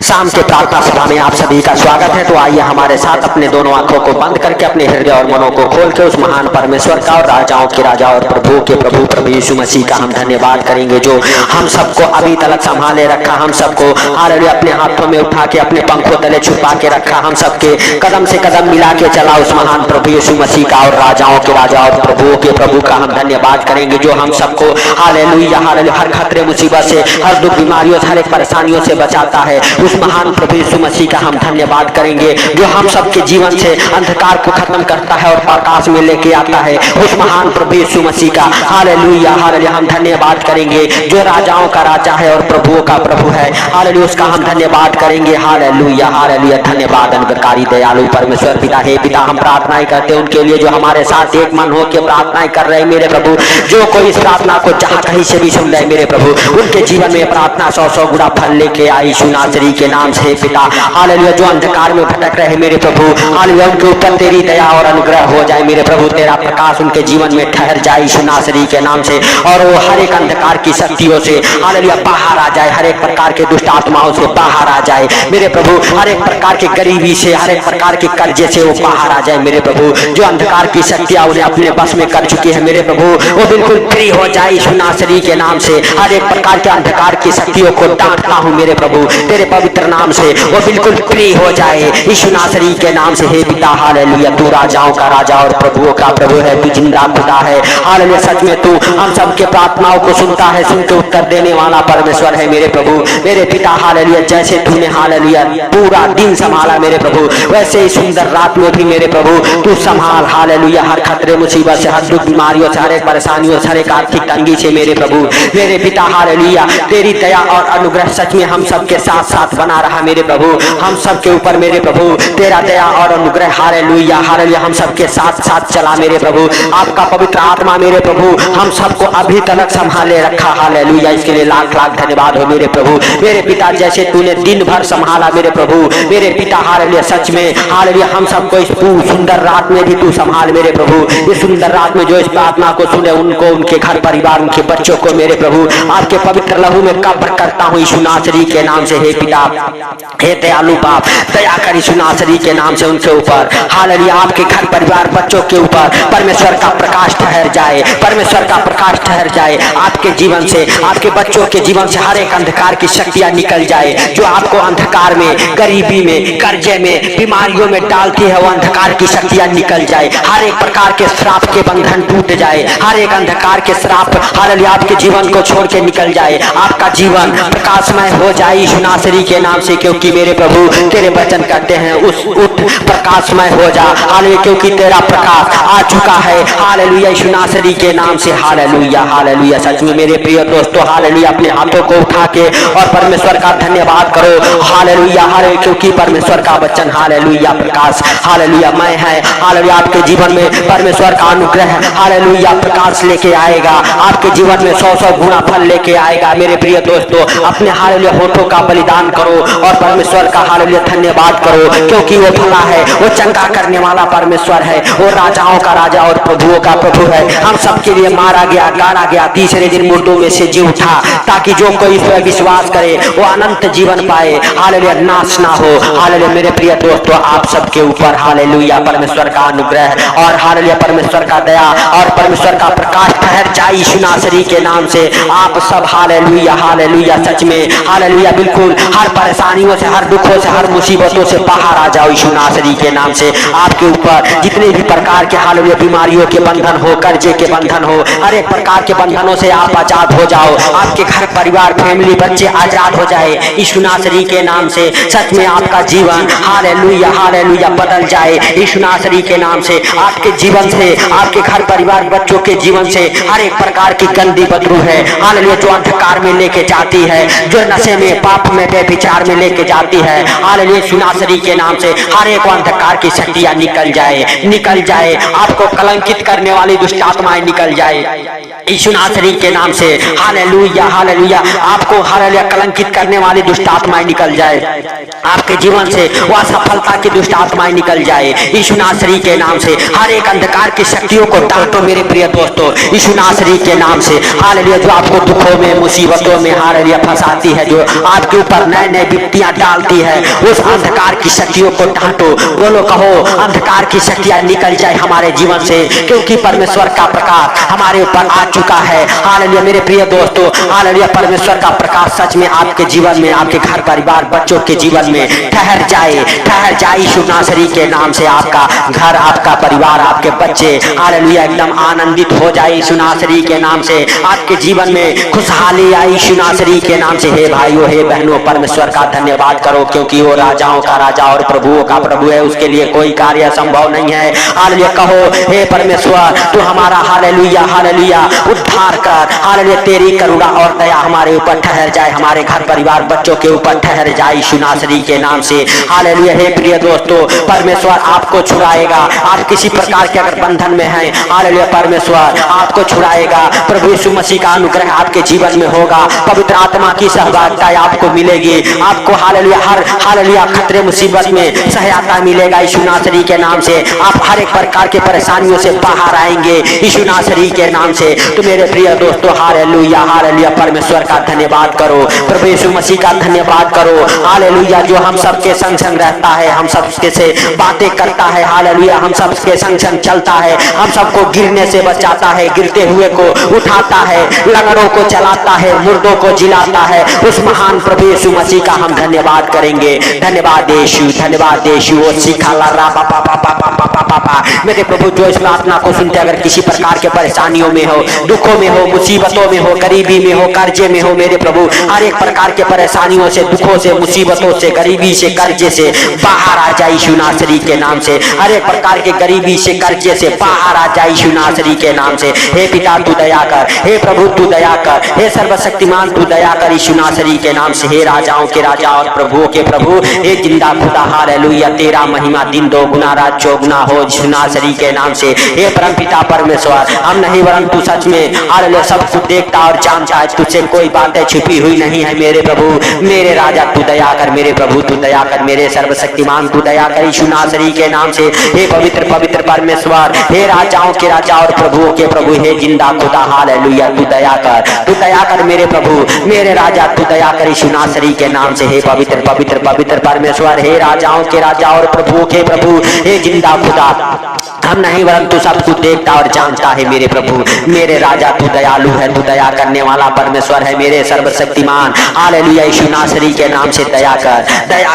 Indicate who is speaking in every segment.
Speaker 1: शाम के प्रार्थना सभा में आप सभी का स्वागत है। तो आइए हमारे साथ अपने दोनों आंखों को बंद करके अपने हृदय और मनों को खोल के उस महान परमेश्वर का और राजाओं के राजा और प्रभु के प्रभु प्रभु यीशु मसीह का हम धन्यवाद करेंगे, जो हम सबको अभी तक संभाले रखा, हम सबको हालेलुया अपने हाथों में उठा के अपने पंखों तले छुपा के रखा, हम सबके कदम से कदम मिला के चला उस महान प्रभु यीशु मसीह का और राजाओं के राजा और प्रभुओं के प्रभु का हम धन्यवाद करेंगे, जो हम सबको हालेलुया हालेलुया हर खतरे मुसीबत से, हर दुख बीमारियों से, हर एक परेशानियों से बचाता है। उस महान प्रभु यीशु मसीह का हम धन्यवाद करेंगे, जो हम सबके जीवन से अंधकार को खत्म करता है और प्रकाश में लेके आता है। उस महान प्रभु यीशु मसीह का हालेलुया हालेलुया हम धन्यवाद करेंगे, जो राजाओं का राजा है और प्रभुओं का प्रभु है। हालेलुया उसका हम धन्यवाद करेंगे। हालेलुया हालेलुया धन्यवाद अनुग्रहकारी दयालु परमेश्वर पिता। हे पिता, हम प्रार्थनाएं करते हैं उनके लिए जो हमारे साथ एक मन हो के प्रार्थनाएं कर रहे हैं मेरे प्रभु, जो कोई इस प्रार्थना को जहाँ कहीं से भी सुन रहे मेरे प्रभु, उनके जीवन में प्रार्थना 100 गुना फल लेके आई यीशु नासरी के नाम से पिता। हालेलुया जो अंधकार में भटक रहे मेरे प्रभु, हालेलुया उनके ऊपर तेरी दया और अनुग्रह हो जाए मेरे प्रभु, तेरा प्रकाश उनके जीवन में ठहर जाए यीशु नासरी के नाम से, और वो हर एक अंधकार की शक्तियों से हालेलुया बाहर आ जाए, हर एक प्रकार के दुष्ट आत्माओं से बाहर आ जाए मेरे प्रभु, हर एक प्रकार की गरीबी से, हर एक प्रकार के कर्जे से वो बाहर आ जाए मेरे प्रभु। जो अंधकार की शक्तियां उन्हें अपने बस में कर चुकी है मेरे प्रभु, वो बिल्कुल फ्री हो जाए यीशु नासरी के नाम से। हर एक प्रकार के अंधकार की शक्तियों को डांटता हूँ मेरे प्रभु तेरे पवित्र नाम से, वो बिल्कुल फ्री हो जाए यीशु नासरी के नाम से। हे पिता हालेलुया, तू राजाओं का राजा और प्रभुओं का प्रभु है, तू जिंदा खुदा है। हालेलुया सच में तू हम सबके प्रार्थनाओं को सुनता है, सुन के उत्तर देने वाला परमेश्वर है मेरे प्रभु मेरे पिता। हालेलुया जैसे तूने हालेलुया पूरा दिन संभाला मेरे प्रभु, वैसे ही सुंदर रात में भी मेरे प्रभु तू संभाल हालेलुया हर खतरे मुसीबत से, हर दुख बीमारियों से, हर एक परेशानियों से, हर एक आर्थिक तंगी से मेरे प्रभु मेरे पिता। हालेलुया तेरी दया और अनुग्रह सच में हम सबके साथ साथ बना रहा मेरे प्रभु, हम सबके ऊपर मेरे प्रभु तेरा दया और अनुग्रह हालेलुया हालेलुया हम सबके साथ साथ चला मेरे प्रभु। आपका पवित्र आत्मा मेरे प्रभु हम सबको अभी तक संभाले रखा हालेलुया, इसके लिए लाख लाख धन्यवाद हो मेरे प्रभु मेरे पिता। जैसे तूने दिन भर संभाला मेरे प्रभु मेरे पिता हालेलुया सच में हालेलुया हम सबको इस सुंदर रात में भी तू संभाल मेरे प्रभु। इस सुंदर रात में जो इस प्रार्थना को सुने उनको, उनके घर परिवार, उनके बच्चों को मेरे प्रभु आपके पवित्र लहू में कब्र करता हूँ यीशु नासरी के नाम से। हे पिता हे दयालु बाप दया कर यीशु नासरी के नाम से उनके ऊपर हालेलुया आपके घर परिवार बच्चों के ऊपर परमेश्वर का प्रकाश ठहर जाए, परमेश्वर का प्रकाश ठहर जाए आपके जीवन से, आपके बच्चों के जीवन से हर एक अंधकार की शक्तियां निकल जाए जो आपको अंधकार में, गरीबी में, कर्जे में, बीमारियों में डालती है, वो अंधकार की शक्तियां निकल जाए, हर एक प्रकार के श्राप के बंधन टूट जाए, हर एक अंधकार के श्राप हालेलुया आपके जीवन को छोड़ के निकल जाए, आपका जीवन प्रकाशमय हो जाए यीशु नासरी के नाम से। क्योंकि मेरे प्रभु तेरे वचन कहते हैं उठ प्रकाशमय हो जा हालेलुया, क्योंकि तेरा प्रकाश आ चुका है हालेलुया यीशु नासरी के नाम से। हालेलुया हालेलुया सच में मेरे प्रिय दोस्तों हालेलुया अपने हाथों को उठा के और परमेश्वर का धन्यवाद करो हालेलुया हालेलुया, क्योंकि परमेश्वर का वचन हालेलुया प्रकाश हालेलुया मैं है हालेलुया आपके जीवन में परमेश्वर का अनुग्रह हालेलुया प्रकाश लेके आएगा, आपके जीवन में 100 गुना फल लेके आएगा मेरे प्रिय दोस्तों। अपने हालेलुया होठों का बलिदान करो और परमेश्वर का हालेलुया धन्यवाद करो, क्योंकि वो भला है, वो चंगा करने वाला परमेश्वर है, वो राजाओं का राजा और प्रभुओं का प्रभु है। हम सबके लिए मारा गया, गाड़ा गया, तीसरे दिन मुर्दों में से जी उठा, ताकि जो कोई इस पर विश्वास करे वो अनंत जीवन पाए हालेलुया, नाश ना हो। हालेलुया मेरे प्रिय दोस्तों आप सबके ऊपर हालेलुया परमेश्वर का अनुग्रह और हालेलुया परमेश्वर का दया और परमेश्वर का प्रकाश ठहर जाए यीशु नासरी के नाम से। आप सब हालेलुया हालेलुया सच में हालेलुया बिल्कुल हर परेशानियों से, हर दुखों से, हर मुसीबतों से बाहर आ जाओ यीशु नासरी के नाम से। आपके ऊपर जितने भी प्रकार के हालेलुया बीमारियों के बंधन हो, कर्जे के बंधन हो, हर एक प्रकार के बंधनों से आप आजाद हो जाओ, आपके घर परिवार फैमिली बच्चे आजाद हो जाए यीशु नासरी के नाम से। सच में आपका जीवन हालेलुया हालेलुया बदल जाए यीशु नासरी के नाम से। आपके जीवन से, आपके घर परिवार बच्चों के जीवन से हर एक प्रकार की गंदी बदबू है हालेलुया जो अंधकार में लेके जाती है, जो नशे में, पाप में, बेविचार में लेके जाती है हालेलुया यीशु नासरी के नाम से हर एक अंधकार की शक्तियां निकल जाए, निकल जाए। आपको कलंकित करने वाली दुष्ट आत्माएं निकल जाए यीशु नासरी के नाम से। हालेलुया हालेलुया आपको हालेलुया कलंकित करने वाली दुष्ट आत्माएं निकल जाए, आपके जीवन से वह सफलता की दुष्ट आत्माएं निकल जाए यीशु नासरी के नाम से। हर एक अंधकार की शक्तियों को डांटो मेरे प्रिय दोस्तों यीशु नासरी के नाम से। हालेलुया जो आपको दुखों में, मुसीबतों में हालेलुया फंसाती है, जो आपके ऊपर नए नए विपत्तियां डालती है, उस अंधकार की शक्तियों को डांटो। बोलो, कहो अंधकार की शक्तियां निकल जाए हमारे जीवन से, क्योंकि परमेश्वर का प्रकाश हमारे ऊपर आ चुका है। हालेलुया मेरे प्रिय दोस्तों, हालेलुया परमेश्वर का प्रकाश सच में आपके जीवन में, आपके घर परिवार बच्चों के जीवन में ठहर जाए, ठहर जाए। यीशु नासरी के नाम से आपका घर, आपका परिवार, आपके बच्चे हालेलुया एकदम आनंदित हो जाए। यीशु नासरी के नाम से आपके जीवन में खुशहाली आई। यीशु नासरी के नाम से हे भाइयों, हे बहनों, परमेश्वर का धन्यवाद करो, क्योंकि वो राजाओं का राजा और प्रभुओं का प्रभु है, उसके लिए कोई कार्य असंभव नहीं है। हालेलुया कहो, हे परमेश्वर तू हमारा हालेलुया हालेलुया उद्धार कर। हालेलुया तेरी करुणा और दया हमारे ऊपर ठहर जाए, हमारे घर परिवार बच्चों के ऊपर ठहर जाए यीशु नासरी के नाम से। हालेलुया हे प्रिय दोस्तों, परमेश्वर आपको छुड़ाएगा। आप किसी प्रकार के अगर बंधन में हैं, हालेलुया परमेश्वर आपको छुड़ाएगा। प्रभु यीशु मसीह का अनुग्रह आपके जीवन में होगा, पवित्र आत्मा की सहभागिता आपको मिलेगी। आपको हालेलुया हर हालेलुया खतरे मुसीबत में सहायता मिलेगा यीशु नासरी के नाम से। आप हर एक प्रकार के परेशानियों से बाहर आएंगे यीशु नासरी के नाम से। तो मेरे प्रिय दोस्तों हालेलुया हालेलुया परमेश्वर का धन्यवाद करो, प्रभु यीशु मसीह का धन्यवाद करो। हालेलुया जो हम सबके संग संग रहता है, हम सबके से बातें करता है, हालेलुया हम सबके संग संग चलता है, हम सबको गिरने से बचाता है, गिरते हुए को उठाता है, लंगड़ों को चलाता है, मुर्दों को जिलाता है। उस महान प्रभु यीशु मसीह का हम धन्यवाद करेंगे। धन्यवाद यीशु, धन्यवाद यीशु। ओ सिखाला रा पा पा पा पा पा पा पा पा। मेरे प्रभु जो इस प्रार्थना को सुनते अगर किसी प्रकार के परेशानियों में हो, दुखों में हो, मुसीबतों में हो, गरीबी में हो, कर्जे में हो, मेरे प्रभु हर एक प्रकार के परेशानियों से, दुखों से, मुसीबतों से, गरीबी से, कर्जे से बाहर आ जाए यीशु नासरी के नाम से। हर एक प्रकार के गरीबी से, कर्जे से बाहर आ जाए यीशु नासरी के नाम से। हे पिता तू दया कर, हे प्रभु तू दया कर, हे सर्वशक्तिमान तू दया कर यीशु नासरी के नाम से। हे राजाओं के राजा और प्रभुओं के प्रभु, हे जिंदा खुदा हालेलुया तेरा महिमा दिन दो गुना रात चौगुना हो यीशु नासरी के नाम से। हे परम पिता परमेश्वर, हम नहीं वरन तू सच में हालेलुया सब कुछ देखता और जानता है, तुझसे कोई बातें छुपी हुई नहीं है मेरे प्रभु। मेरे राजा तू दया कर, मेरे प्रभु तू दया कर, मेरे सर्वशक्तिमान तू दया कर यीशु नासरी के नाम से। हे पवित्र पवित्र परमेश्वर, हे राजाओं के राजा और प्रभुओं के प्रभु, हे जिंदा खुदा हालेलुया तू दया कर, तू दया कर मेरे प्रभु, मेरे राजा तू दया कर यीशु नासरी के नाम से। हे पवित्र पवित्र पवित्र परमेश्वर, हे राजाओं के राजा और प्रभुओं के प्रभु, हे जिंदा खुदा हम नहीं वरन तू सब कुछ देखता और जानता है मेरे प्रभु। मेरे राजा तू दयालु है, तू दया करने वाला परमेश्वर है, मेरे सर्वशक्तिमान हालेलुया यीशु नासरी के नाम से दया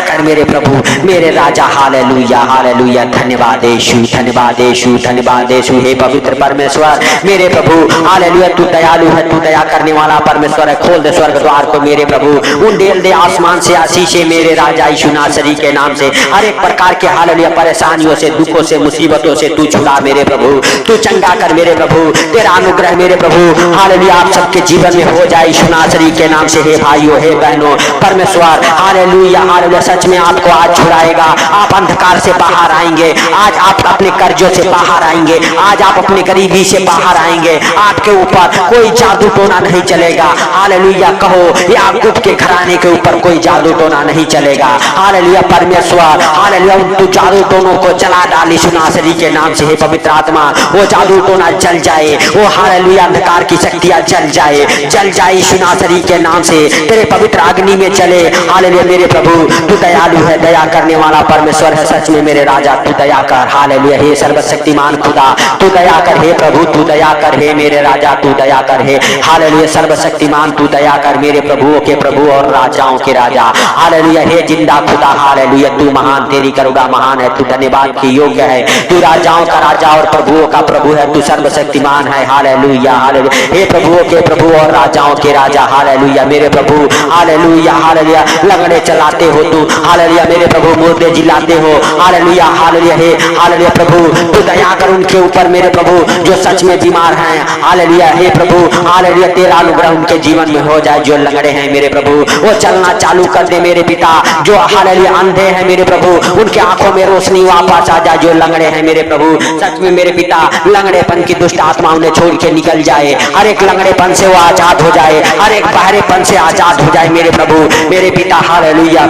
Speaker 1: कर मेरे प्रभु, मेरे राजा हालेलुया हालेलुया। धन्यवाद यीशु, धन्यवाद यीशु, धन्यवाद यीशु। हे पवित्र परमेश्वर मेरे प्रभु हालेलुया तू दयालु है, तू दया करने वाला परमेश्वर है। खोल दे स्वर्ग द्वार को मेरे प्रभु, उंडेल दे आसमान से आशीषें मेरे राजा यीशु नासरी के नाम से। हर एक प्रकार के हालेलुया परेशानियों से, दुखों से, मुसीबतों से तू छुड़ा मेरे प्रभु, तू चंगा कर मेरे प्रभु। तेरा अनुग्रह मेरे प्रभु हालेलुया आप सबके जीवन में हो जाए यीशु नासरी के नाम से। हे भाइयों, हे बहनों, परमेश्वर हालेलुया हालेलुया सच में आपको आज छुड़ाएगा। आप अंधकार से बाहर आएंगे, आज आप अपने कर्जों से बाहर आएंगे, आज आप अपनी गरीबी से बाहर आएंगे। आपके ऊपर कोई जादू टोना नहीं चलेगा। हालेलुया कहो, याकूब के घराने के ऊपर कोई जादू टोना नहीं चलेगा। हालेलुया परमेश्वर हालेलुया तू जादू टोनों को जला डाल यीशु नासरी के नाम से। हे पवित्र आत्मा वो जादू टोना जल जाए, वो हालेलुया अंधकार की शक्तियां जल जाए, जल जाए यीशु नासरी के नाम से। तेरे पवित्र अग्नि में चले। हालेलुया मेरे प्रभु तू दयालु है, दया करने वाला परमेश्वर है, सच में मेरे राजा तू दया कर। हालेलुया हे सर्वशक्तिमान खुदा तू दया कर, हे प्रभु तू दया कर, हे मेरे राजा तू दया कर। हे हालेलुया सर्वशक्तिमान तू दया कर, मेरे प्रभुओं के प्रभु और राजाओं के राजा। हालेलुया हे जिंदा खुदा हालेलुया तू महान, तेरी करुणा महान है, तू धन्यवाद की योग्य है, तू राजाओं का राजा और प्रभुओं का प्रभु है, तू सर्वशक्तिमान है। हालेलुया हालेलुया हे प्रभुओं के प्रभु और राजाओं के राजा। हालेलुया मेरे प्रभु हालेलुया हालेलुया लंगड़े चलाते हो तू, हालेलुया मेरे प्रभु मुर्दे जिलाते हो। हालेलुया हालेलुया हे हालेलुया प्रभु तू दया कर उनके ऊपर मेरे प्रभु जो सच में बीमार हैं। हालेलुया हे प्रभु हालेलुया तेरा अनुग्रह उनके जीवन में हो जाए। जो लंगड़े हैं मेरे प्रभु वो चलना चालू कर दे मेरे पिता। जो हालेलुया अंधे हैं मेरे प्रभु उनके आंखों में रोशनी वापस आ जाए। जो लंगड़े हैं मेरे प्रभु सच में मेरे पिता लंगड़ेपन की दुष्ट आत्मा उन्हें छोड़ के निकल जाए। हर एक लंगड़ेपन से वो आजाद हो जाए, हर एक बहरेपन से आजाद हो जाए मेरे प्रभु मेरे पिता। हालेलुया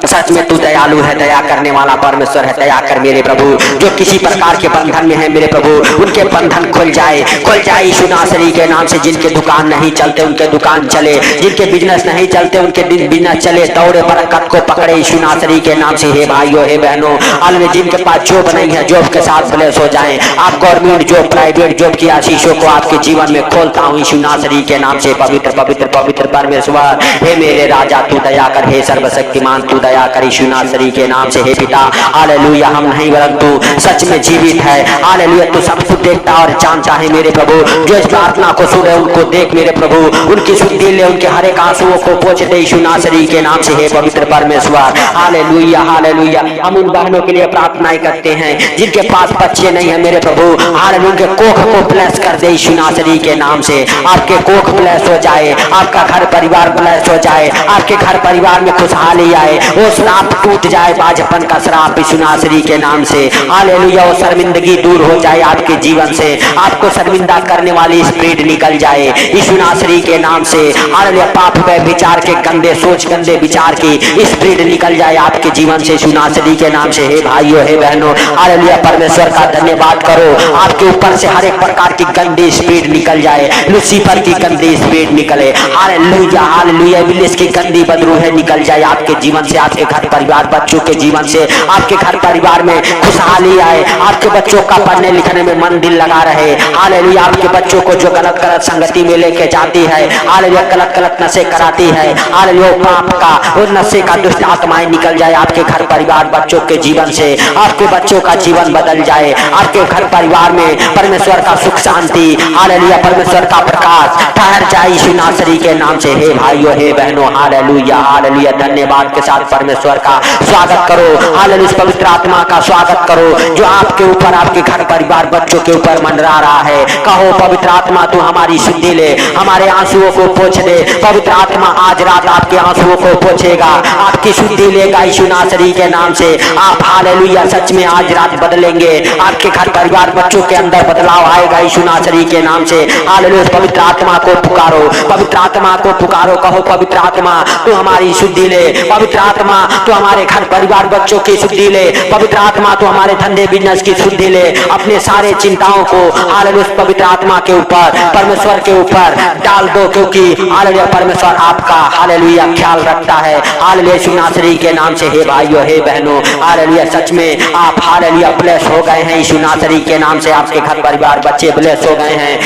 Speaker 1: सच में तू दयालु है, दया करने वाला परमेश्वर है, दया कर मेरे प्रभु। जो किसी प्रकार के बंधन में है मेरे प्रभु उनके बंधन खुल जाए, खुल जाए यीशु नासरी के नाम से। जिनके दुकान नहीं चलते उनके दुकान चले, जिनके बिजनेस नहीं चलते उनके बिजनेस चले, दौड़े, बरकत को पकड़े यीशु नासरी के नाम से। हे भाइयों, हे बहनों, हाल जिनके पास जॉब नहीं है, जॉब के साथ ब्लेस हो जाएं। आप गवर्नमेंट जॉब, प्राइवेट जॉब की आशीषों को आपके जीवन में खोलता हूँ यीशु नासरी के नाम से। पवित्र पवित्र पवित्र परमेश्वर, हे मेरे राजा तू दया कर, हे सर्वशक्तिमान तू दया कर यीशु नासरी के नाम से। हे पिता, हालेलुया, हम नहीं वरन तू सच में जीवित है। हालेलुया, तू सब कुछ देखता और जानता है मेरे प्रभु। जो इस प्रार्थना को सुने उनको देख मेरे प्रभु, उनकी शुद्धि ले, उनके हर एक आंसुओं को पोंछ दे यीशु नासरी के नाम से। हे पवित्र परमेश्वर, हालेलुया हालेलुया। हम उन बहनों के लिए प्रार्थनाएं करते हैं जिनके पास बच्चे नहीं है मेरे प्रभु। हालेलुया, उनके कोख को ब्लेस कर दे यीशु नासरी के नाम से। आपके कोख ब्लेस हो जाए, आपका घर परिवार ब्लेस हो जाए, आपके घर परिवार में खुशहाली आए, वो श्राप टूट जाए, बाझपन का श्राप यीशु नासरी के नाम से। हालेलुया, वो शर्मिंदगी दूर हो जाए आपके जीवन से, आपको शर्मिंदा करने वाली स्पिरिट निकल जाए यीशु नासरी के नाम से। हालेलुया, पाप पे विचार के गंदे सोच, गंदे विचार की स्पिरिट निकल जाए आपके जीवन से यीशु नासरी के नाम से। हे भाइयों, हे बहनों, हालेलुया, परमेश्वर का धन्यवाद करो। आपके ऊपर से हर एक प्रकार की गंदी स्पिरिट निकल जाए, लूसीफर की गंदी स्पिरिट निकले। हालेलुया हालेलुया, इब्लीस की गंदी बदरूहें निकल जाए आपके जीवन से, आपके घर परिवार बच्चों के जीवन से। आपके घर परिवार में खुशहाली आए, आपके बच्चों का पढ़ने लिखने में मन दिल लगा रहे। हालेलुया, आपके बच्चों को जो गलत गलत संगति में लेके जाती है, हालेलुया, गलत गलत नशे कराती है, हालेलुया, पाप का और नशे का दुष्ट आत्माएं निकल जाए आपके घर परिवार बच्चों के जीवन से। आपके बच्चों का जीवन बदल जाए, आपके घर परिवार में परमेश्वर का सुख शांति, हालेलुया, परमेश्वर का प्रकाश ठहर जाए यीशु नासरी के नाम से। हे भाइयों, हे बहनों, हालेलुया हालेलुया, धन्यवाद के साथ परमेश्वर का स्वागत करो। हालेलुया, पवित्र आत्मा का स्वागत करो जो आपके ऊपर, आपके घर परिवार बच्चों के ऊपर मंडरा रहा है। कहो, पवित्र आत्मा तू हमारी शुद्धि ले, हमारे आंसुओं को पोंछ दे। पवित्र आत्मा आज रात आपके आंसुओं को पोंछेगा, आपकी शुद्धि लेगा यीशु नासरी के नाम से। आप हालेलुया सच में आज रात बदलेंगे, आपके घर परिवार बच्चों के अंदर बदलाव आएगा यीशु नासरी के नाम से। हालेलुया, पवित्र आत्मा को पुकारो, पवित्र आत्मा को पुकारो। कहो, पवित्र आत्मा तू हमारी शुद्धि ले, पवित्र आत्मा तू हमारे घर परिवार बच्चों की शुद्धि ले, पवित्र आत्मा तू हमारे धंधे बिजनेस की शुद्धि ले। अपने सारे चिंताओं को हालेलुया पवित्र आत्मा के ऊपर, परमेश्वर के ऊपर डाल दो, क्योंकि हालेलुया परमेश्वर आपका हालेलुया ख्याल रखता है। हालेलुया यीशु नासरी के नाम से। हे भाइयों, हे बहनों, हालेलुया सच में आप हालेलुया ब्लेस हो गए हैं यीशु नासरी के नाम से। आपके घर परिवार बच्चे ब्लेस हो गए हैं।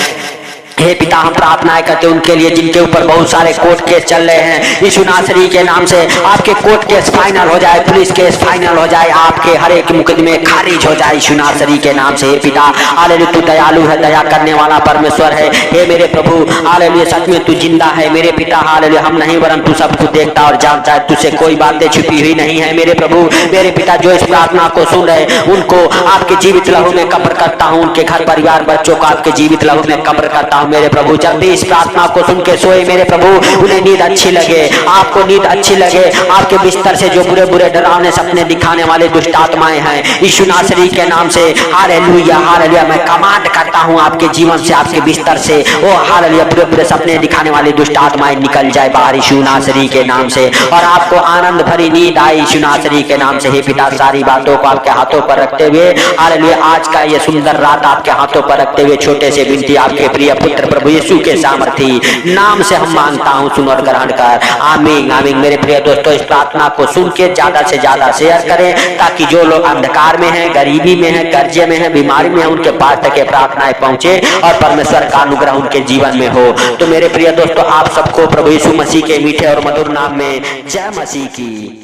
Speaker 1: हे पिता, हम प्रार्थनाएं करते हैं उनके लिए जिनके ऊपर बहुत सारे कोर्ट केस चल रहे हैं यीशु नासरी के नाम से। आपके कोर्ट केस फाइनल हो जाए, पुलिस केस फाइनल हो जाए, आपके हर एक मुकदमे खारिज हो जाए यीशु नासरी के नाम से। हे पिता, हालेलुया तू दयालु है, दया करने वाला परमेश्वर है। हे मेरे प्रभु, हालेलुया सच में तू जिंदा है मेरे पिता। हालेलुया, हम नहीं वरन तू सब कुछ देखता और जानता है, तुझसे कोई बातें छिपी हुई नहीं है मेरे प्रभु। मेरे पिता, जो इस प्रार्थना को सुन रहे उनको आपके जीवित लहू में कब्र करता हूँ, उनके घर परिवार बच्चों को आपके जीवित लहू में कब्र करता हूँ मेरे प्रभु। जब भी इस प्रार्थना को सुन के सोए मेरे प्रभु, उन्हें नींद अच्छी लगे, आपको नींद अच्छी लगे। आपके बिस्तर से जो बुरे बुरे डरावने सपने दिखाने वाले दुष्ट आत्माएं हैं यीशु नासरी के नाम से, हालेलुया हालेलुया, मैं कमांड करता हूं आपके जीवन से, आपके बिस्तर से वो हालेलुया बुरे बुरे सपने दिखाने वाली दुष्ट आत्माएं निकल जाए बाहर यीशु नासरी के नाम से, और आपको आनंद भरी नींद आए यीशु नासरी के नाम से। हे पिता, सारी बातों को आपके हाथों पर रखते हुए, हालेलुया आज का ये सुंदर रात आपके हाथों पर रखते हुए, छोटे से विनती आपके प्रिय पुत्र प्रभु यीशु के सामर्थी नाम से हम मांगता हूं, सुन और ग्रहण कर। आमीन आमीन। मेरे प्रिय दोस्तों, इस प्रार्थना को सुन के ज्यादा से ज्यादा शेयर करें, ताकि जो लोग अंधकार में हैं, गरीबी में हैं, कर्जे में हैं, बीमारी में हैं, उनके पास तक ये प्रार्थनाएं पहुंचे और परमेश्वर का अनुग्रह उनके जीवन में हो। तो मेरे प्रिय दोस्तों, आप सबको प्रभु यीशु मसीह के मीठे और मधुर नाम में जय मसीह की।